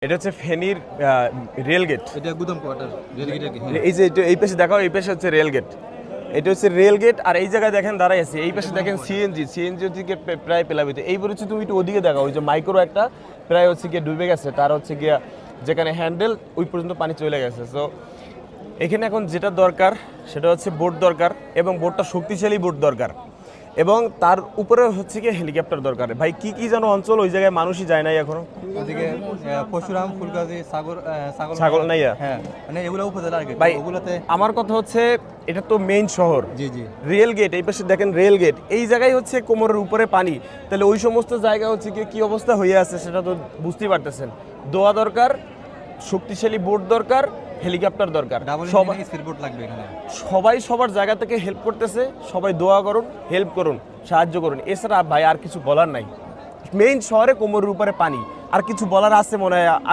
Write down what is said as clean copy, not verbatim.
এটা হচ্ছে ফেনীর রেল গেট। এটা গুদাম কোয়ার্টার রেল গেটের কি? হ্যাঁ। এই যে এই পাশে দেখাও, এই পাশে হচ্ছে রেল গেট। এটা হচ্ছে রেল গেট, আর এই জায়গায় দেখেন দাঁড়াই আছে, এই পাশে দেখেন সিএনজি হচ্ছে গিয়ে প্রায় পেলাবিতে। এইবার হচ্ছে তুমি একটু ওদিকে দেখাও, ওই যে মাইক্রো একটা প্রায় হচ্ছে গিয়ে ডুবে গেছে, তার হচ্ছে গিয়া যেখানে হ্যান্ডেল ওই পর্যন্ত পানি চলে গেছে। সো এখানে এখন যেটা দরকার সেটা হচ্ছে বোট দরকার, এবং বোটটা শক্তিশালী বোট দরকার, এবং তার উপরে হচ্ছে গিয়ে হেলিকপ্টার দরকার। ভাই কি কি যেন অঞ্চল, ওই জায়গায় মানুষই যায় নাই এখনো। ওদিকে পরশুরাম, ফুলগাজী, ছাগল নাইয়া। হ্যাঁ, মানে এগুলো উপজেলা আর কি। ভাই ওগুলোতে আমার কথা হচ্ছে এটা তো মেইন শহর, জি জি রেল গেট, এই পাশে দেখেন রেল গেট, এই জায়গায় হচ্ছে কোমরের উপরে পানি, তাহলে ওই সমস্ত জায়গা হচ্ছে কি অবস্থা হয়ে আছে সেটা তো বুঝতেই পারতেছেন। দোয়া দরকার, শক্তিশালী বোট দরকার, হেলিকপ্টার দরকার, ডাবল সবাই ইঞ্জিন স্পিড বোট লাগবে এখানে। সবাই সবার জায়গা থেকে হেল্প করতেছে। সবাই দোয়া করুন, হেল্প করুন, সাহায্য করুন। এছাড়া ভাই আর কিছু বলার নাই। মেইন শহরে কোমরের উপরে পানি, আর কিছু বলার আছে মনে হয়